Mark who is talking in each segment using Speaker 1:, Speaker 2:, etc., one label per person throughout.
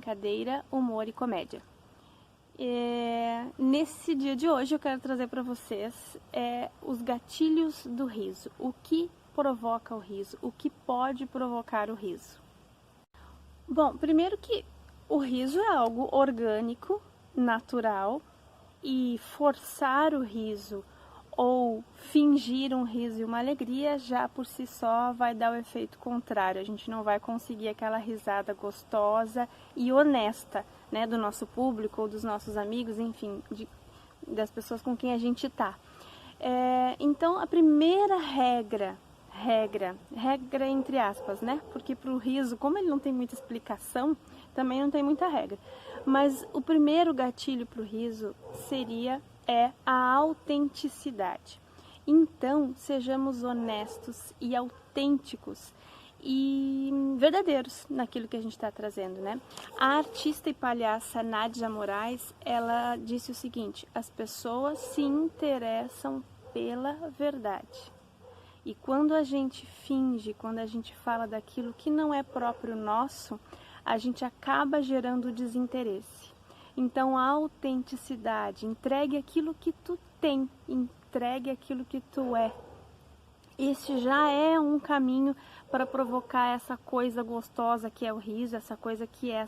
Speaker 1: brincadeira, humor e comédia. Nesse dia de hoje eu quero trazer para vocês os gatilhos do riso. O que provoca o riso? O que pode provocar o riso? Bom, primeiro que o riso é algo orgânico, natural, e forçar o riso ou fingir um riso e uma alegria já por si só vai dar o efeito contrário. A gente não vai conseguir aquela risada gostosa e honesta, né, do nosso público ou dos nossos amigos, enfim, das pessoas com quem a gente está. Então a primeira regra entre aspas, né, porque para o riso, como ele não tem muita explicação, também não tem muita regra, mas o primeiro gatilho para o riso a autenticidade. Então, sejamos honestos e autênticos e verdadeiros naquilo que a gente está trazendo, né? A artista e palhaça Nádia Moraes, ela disse o seguinte: as pessoas se interessam pela verdade. E quando a gente finge, quando a gente fala daquilo que não é próprio nosso, a gente acaba gerando desinteresse. Então, a autenticidade, entregue aquilo que tu tem, entregue aquilo que tu é. Esse já é um caminho para provocar essa coisa gostosa que é o riso, essa coisa que é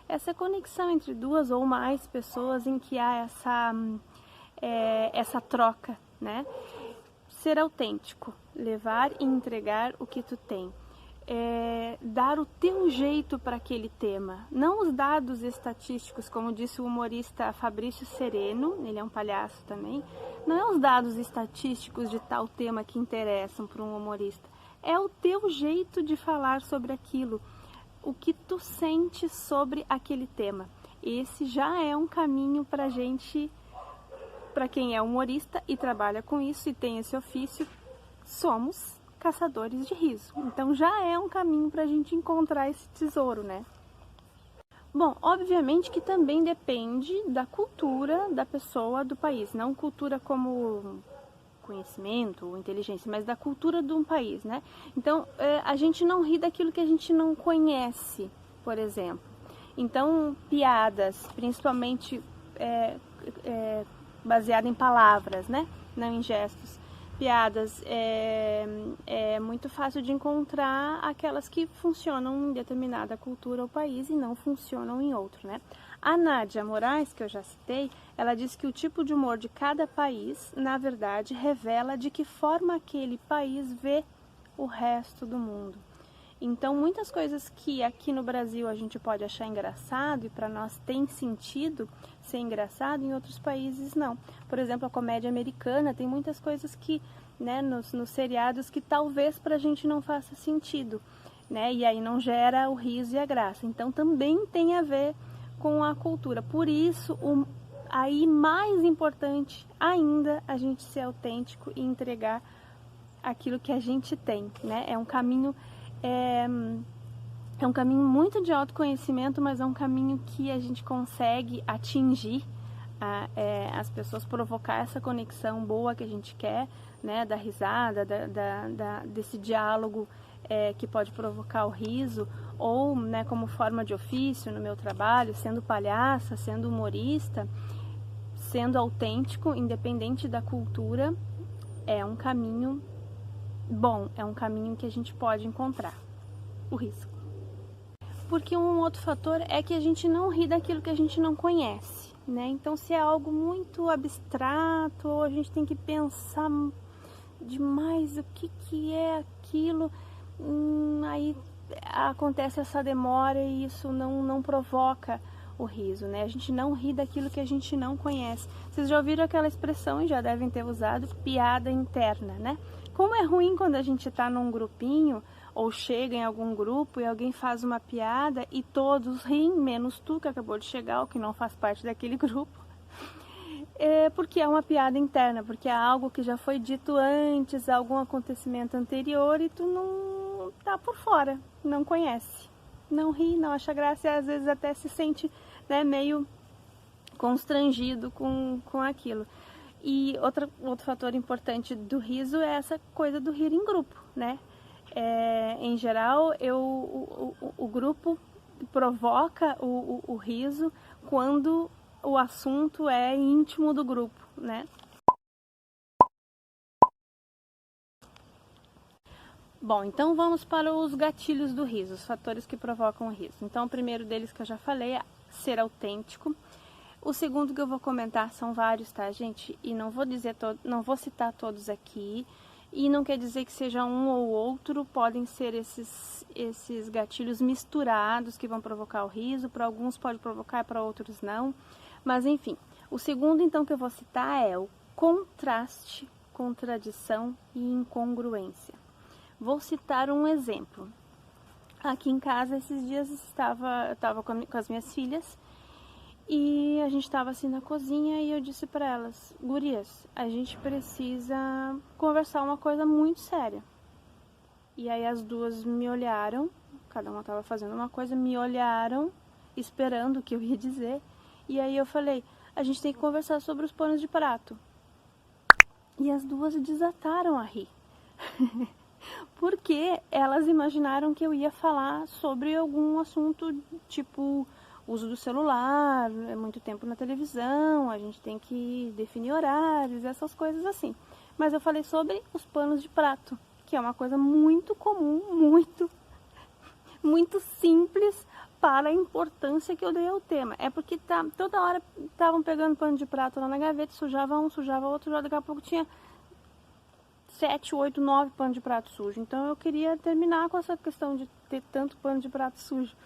Speaker 1: essa conexão entre duas ou mais pessoas em que há essa troca, né? Ser autêntico, levar e entregar o que tu tem. Dar o teu jeito para aquele tema, não os dados estatísticos, como disse o humorista Fabrício Sereno, ele é um palhaço também, não é os dados estatísticos de tal tema que interessam para um humorista, é o teu jeito de falar sobre aquilo, o que tu sente sobre aquele tema. Esse já é um caminho para gente, para quem é humorista e trabalha com isso e tem esse ofício, somos caçadores de riso. Então já é um caminho para a gente encontrar esse tesouro, né? Bom, obviamente que também depende da cultura da pessoa, do país. Não cultura como conhecimento ou inteligência, mas da cultura de um país, né? Então, a gente não ri daquilo que a gente não conhece, por exemplo. Então, piadas, principalmente baseadas em palavras, né? Não em gestos. Piadas é muito fácil de encontrar aquelas que funcionam em determinada cultura ou país e não funcionam em outro, né? A Nádia Moraes, que eu já citei, ela diz que o tipo de humor de cada país, na verdade, revela de que forma aquele país vê o resto do mundo. Então, muitas coisas que aqui no Brasil a gente pode achar engraçado e para nós tem sentido ser engraçado, em outros países não. Por exemplo, a comédia americana tem muitas coisas que, né, nos seriados que talvez para a gente não faça sentido, né, e aí não gera o riso e a graça. Então, também tem a ver com a cultura. Por isso, aí mais importante ainda a gente ser autêntico e entregar aquilo que a gente tem, né? É um caminho muito de autoconhecimento, mas é um caminho que a gente consegue atingir as pessoas, provocar essa conexão boa que a gente quer, né, da risada, desse diálogo que pode provocar o riso, ou, né, como forma de ofício no meu trabalho, sendo palhaça, sendo humorista, sendo autêntico, independente da cultura, é um caminho bom, é um caminho que a gente pode encontrar o risco. Porque um outro fator é que a gente não ri daquilo que a gente não conhece, né? Então, se é algo muito abstrato, ou a gente tem que pensar demais o que é aquilo, aí acontece essa demora e isso não provoca o riso, né? A gente não ri daquilo que a gente não conhece. Vocês já ouviram aquela expressão e já devem ter usado, piada interna, né? Como é ruim quando a gente está num grupinho ou chega em algum grupo e alguém faz uma piada e todos riem, menos tu que acabou de chegar ou que não faz parte daquele grupo. Porque é uma piada interna, porque é algo que já foi dito antes, algum acontecimento anterior e tu não tá por fora, não conhece, não ri, não acha graça e às vezes até se sente, né, meio constrangido com aquilo. E outro fator importante do riso é essa coisa do rir em grupo, né? Em geral, o grupo provoca o riso quando o assunto é íntimo do grupo, né? Bom, então vamos para os gatilhos do riso, os fatores que provocam o riso. Então, o primeiro deles que eu já falei é ser autêntico. O segundo que eu vou comentar são vários, tá, gente? E não vou citar todos aqui. E não quer dizer que seja um ou outro, podem ser esses gatilhos misturados que vão provocar o riso. Para alguns pode provocar, para outros não. Mas enfim, o segundo então que eu vou citar é o contraste, contradição e incongruência. Vou citar um exemplo. Aqui em casa, esses dias, eu estava com as minhas filhas e a gente estava assim na cozinha e eu disse para elas: gurias, a gente precisa conversar uma coisa muito séria. E aí as duas me olharam, cada uma estava fazendo uma coisa, me olharam, esperando o que eu ia dizer. E aí eu falei: a gente tem que conversar sobre os panos de prato. E as duas desataram a rir. Porque elas imaginaram que eu ia falar sobre algum assunto, tipo uso do celular, é muito tempo na televisão, a gente tem que definir horários, essas coisas assim. Mas eu falei sobre os panos de prato, que é uma coisa muito comum, muito simples para a importância que eu dei ao tema. É porque toda hora estavam pegando pano de prato lá na gaveta, sujava um, sujava outro, já daqui a pouco tinha 7, 8, 9 panos de prato sujo. Então eu queria terminar com essa questão de ter tanto pano de prato sujo.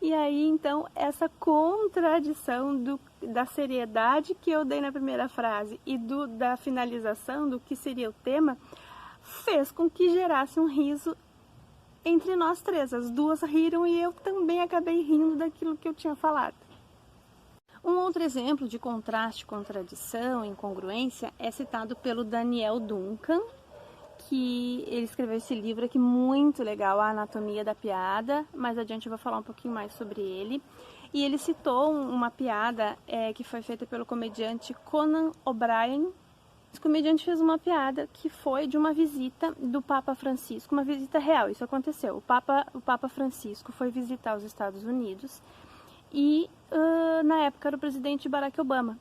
Speaker 1: E aí então essa contradição da seriedade que eu dei na primeira frase e da finalização do que seria o tema fez com que gerasse um riso entre nós três. As duas riram e eu também acabei rindo daquilo que eu tinha falado. Um outro exemplo de contraste, contradição, incongruência é citado pelo Daniel Duncan, que ele escreveu esse livro aqui muito legal, A Anatomia da Piada. Mais adiante eu vou falar um pouquinho mais sobre ele. E ele citou uma piada que foi feita pelo comediante Conan O'Brien. Esse comediante fez uma piada que foi de uma visita do Papa Francisco, uma visita real, isso aconteceu. O Papa Francisco foi visitar os Estados Unidos e na época era o presidente Barack Obama.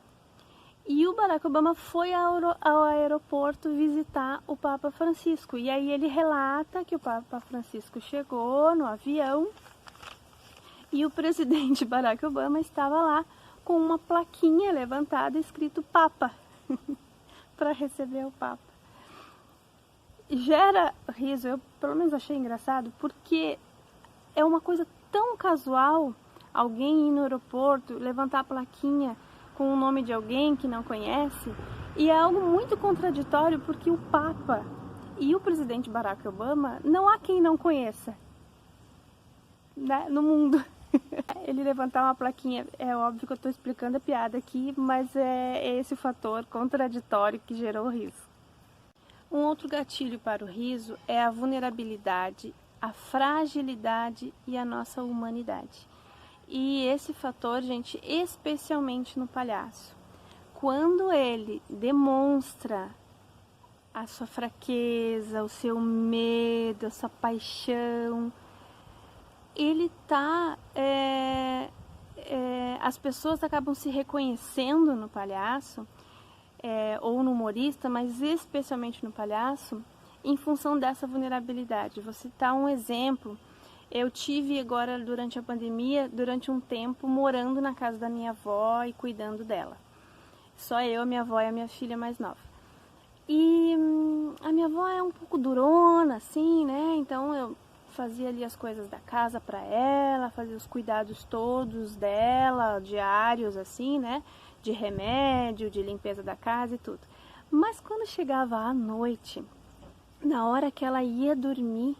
Speaker 1: E o Barack Obama foi ao aeroporto visitar o Papa Francisco. E aí ele relata que o Papa Francisco chegou no avião e o presidente Barack Obama estava lá com uma plaquinha levantada escrito Papa para receber o Papa. Gera riso, eu pelo menos achei engraçado, porque é uma coisa tão casual alguém ir no aeroporto, levantar a plaquinha com o nome de alguém que não conhece, e é algo muito contraditório porque o Papa e o presidente Barack Obama não há quem não conheça, né, no mundo. Ele levantar uma plaquinha, é óbvio que eu estou explicando a piada aqui, mas é esse o fator contraditório que gerou o riso. Um outro gatilho para o riso é a vulnerabilidade, a fragilidade e a nossa humanidade. E esse fator, gente, especialmente no palhaço. Quando ele demonstra a sua fraqueza, o seu medo, a sua paixão, ele as pessoas acabam se reconhecendo no palhaço, ou no humorista, mas especialmente no palhaço, em função dessa vulnerabilidade. Vou citar um exemplo. Eu tive agora, durante a pandemia, durante um tempo, morando na casa da minha avó e cuidando dela. Só eu, minha avó e a minha filha mais nova. E a minha avó é um pouco durona, assim, né? Então eu fazia ali as coisas da casa para ela, fazia os cuidados todos dela, diários, assim, né? De remédio, de limpeza da casa e tudo. Mas quando chegava à noite, na hora que ela ia dormir,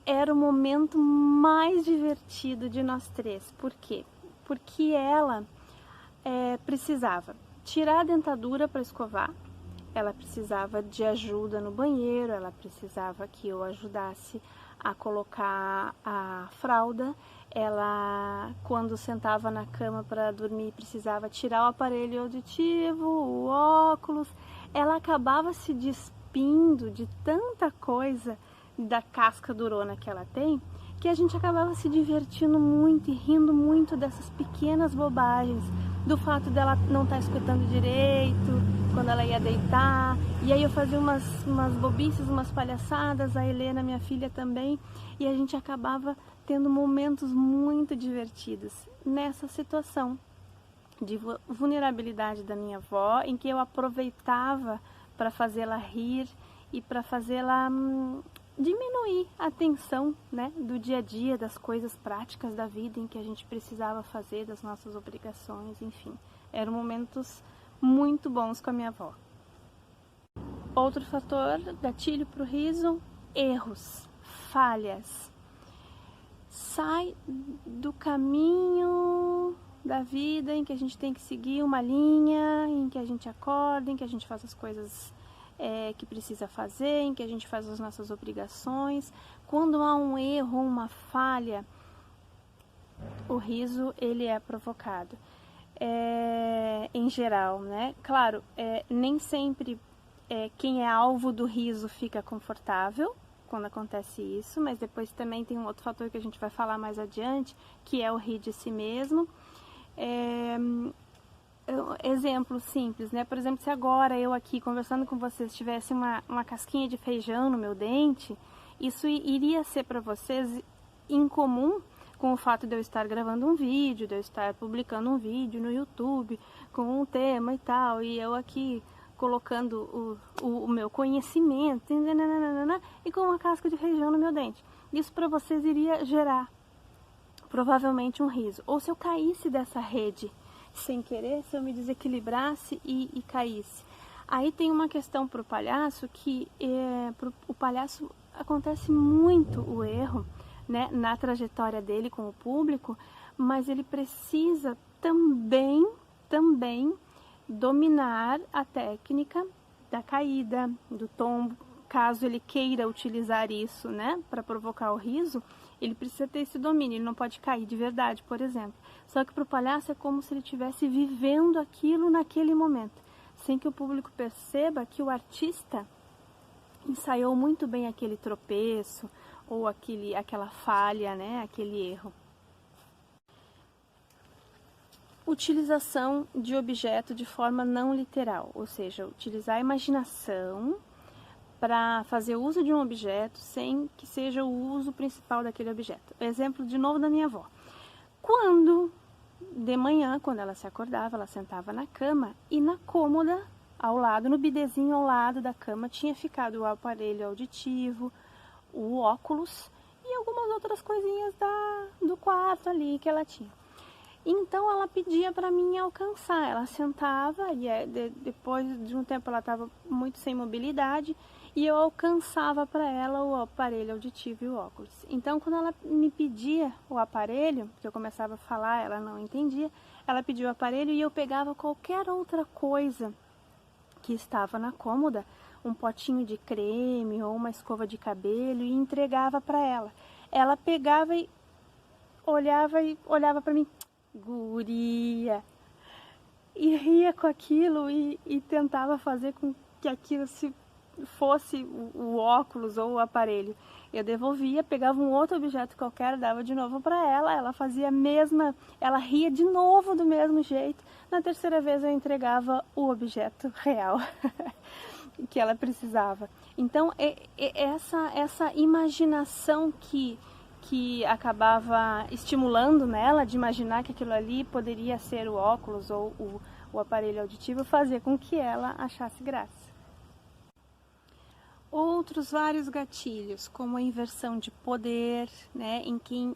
Speaker 1: era o momento mais divertido de nós três. Por quê? Porque ela precisava tirar a dentadura para escovar, ela precisava de ajuda no banheiro, ela precisava que eu ajudasse a colocar a fralda, ela, quando sentava na cama para dormir, precisava tirar o aparelho auditivo, o óculos. Ela acabava se despindo de tanta coisa da casca durona que ela tem, que a gente acabava se divertindo muito e rindo muito dessas pequenas bobagens, do fato dela não estar escutando direito, quando ela ia deitar, e aí eu fazia umas bobices, umas palhaçadas, a Helena, minha filha também, e a gente acabava tendo momentos muito divertidos nessa situação de vulnerabilidade da minha avó, em que eu aproveitava para fazê-la rir e para fazê-la diminuir a tensão, né, do dia a dia, das coisas práticas da vida em que a gente precisava fazer, das nossas obrigações, enfim. Eram momentos muito bons com a minha avó. Outro fator, gatilho para o riso, erros, falhas. Sai do caminho da vida em que a gente tem que seguir uma linha, em que a gente acorda, em que a gente faz as coisas que precisa fazer, em que a gente faz as nossas obrigações. Quando há um erro, uma falha, o riso ele é provocado. Em geral, né? Claro, nem sempre quem é alvo do riso fica confortável quando acontece isso, mas depois também tem um outro fator que a gente vai falar mais adiante, que é o rir de si mesmo. Exemplo simples, né? Por exemplo, se agora eu aqui conversando com vocês tivesse uma casquinha de feijão no meu dente, isso iria ser para vocês incomum com o fato de eu estar gravando um vídeo, de eu estar publicando um vídeo no YouTube com um tema e tal, e eu aqui colocando o meu conhecimento e com uma casca de feijão no meu dente. Isso para vocês iria gerar provavelmente um riso. Ou se eu caísse dessa rede sem querer, se eu me desequilibrasse e caísse. Aí tem uma questão para o palhaço, que o palhaço acontece muito o erro, né, na trajetória dele com o público, mas ele precisa também dominar a técnica da caída, do tombo. Caso ele queira utilizar isso, né, para provocar o riso, ele precisa ter esse domínio, ele não pode cair de verdade, por exemplo. Só que para o palhaço é como se ele estivesse vivendo aquilo naquele momento, sem que o público perceba que o artista ensaiou muito bem aquele tropeço, ou aquela falha, né, aquele erro. Utilização de objeto de forma não literal, ou seja, utilizar a imaginação para fazer uso de um objeto sem que seja o uso principal daquele objeto. Exemplo de novo da minha avó. Quando de manhã, quando ela se acordava, ela sentava na cama e na cômoda ao lado, no bidezinho ao lado da cama, tinha ficado o aparelho auditivo, o óculos e algumas outras coisinhas do quarto ali que ela tinha. Então ela pedia para mim alcançar, ela sentava e depois de um tempo ela estava muito sem mobilidade e eu alcançava para ela o aparelho auditivo e o óculos. Então quando ela me pedia o aparelho, porque eu começava a falar, ela não entendia, ela pedia o aparelho e eu pegava qualquer outra coisa que estava na cômoda, um potinho de creme ou uma escova de cabelo e entregava para ela. Ela pegava e olhava para mim, guria, e ria com aquilo e tentava fazer com que aquilo se fosse o óculos ou o aparelho. Eu devolvia, pegava um outro objeto qualquer, dava de novo para ela, ela fazia a mesma, ela ria de novo do mesmo jeito. Na terceira vez eu entregava o objeto real que ela precisava. Então essa imaginação que acabava estimulando nela, de imaginar que aquilo ali poderia ser o óculos ou o aparelho auditivo, fazia com que ela achasse graça. Outros vários gatilhos, como a inversão de poder, né, em que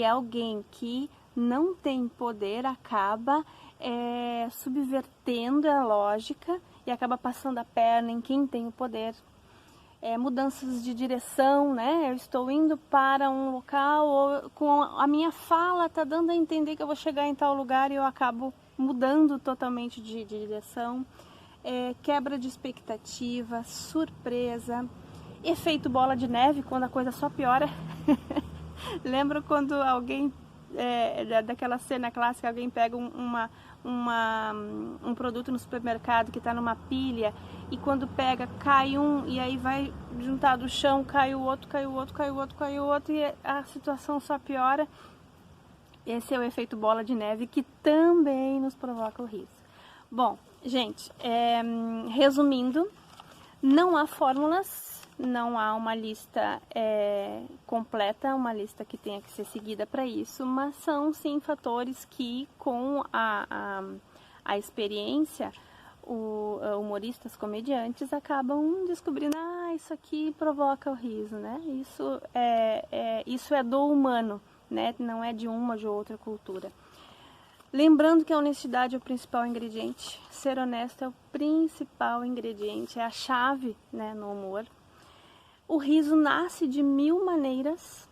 Speaker 1: alguém que não tem poder acaba subvertendo a lógica e acaba passando a perna em quem tem o poder. Mudanças de direção, né? Eu estou indo para um local, ou com a minha fala está dando a entender que eu vou chegar em tal lugar e eu acabo mudando totalmente de direção. Quebra de expectativa, surpresa, efeito bola de neve, quando a coisa só piora. Lembro quando alguém daquela cena clássica, alguém pega um produto no supermercado que está numa pilha e quando pega cai um e aí vai juntar do chão, cai o outro, cai o outro, cai o outro, cai o outro e a situação só piora. Esse é o efeito bola de neve que também nos provoca o riso. Bom, gente, resumindo, não há fórmulas, não há uma lista completa, uma lista que tenha que ser seguida para isso, mas são sim fatores que com a experiência, humoristas, comediantes acabam descobrindo, isso aqui provoca o riso, né? Isso é do humano, né? Não é de uma ou de outra cultura. Lembrando que a honestidade é o principal ingrediente, ser honesto é o principal ingrediente, é a chave, né, no humor. O riso nasce de 1000 maneiras,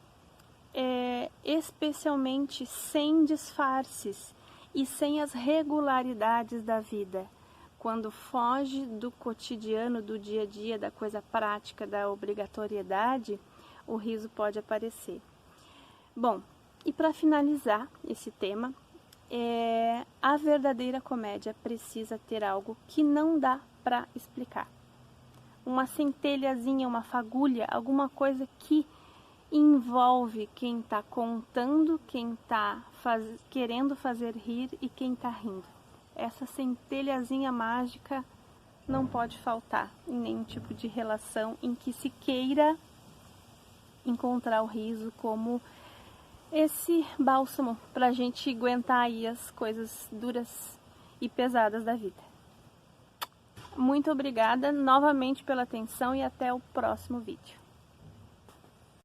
Speaker 1: especialmente sem disfarces e sem as regularidades da vida. Quando foge do cotidiano, do dia a dia, da coisa prática, da obrigatoriedade, o riso pode aparecer. Bom, e para finalizar esse tema, a verdadeira comédia precisa ter algo que não dá para explicar. Uma centelhazinha, uma fagulha, alguma coisa que envolve quem está contando, quem está querendo fazer rir e quem está rindo. Essa centelhazinha mágica não pode faltar em nenhum tipo de relação em que se queira encontrar o riso como esse bálsamo para a gente aguentar aí as coisas duras e pesadas da vida. Muito obrigada novamente pela atenção e até o próximo vídeo.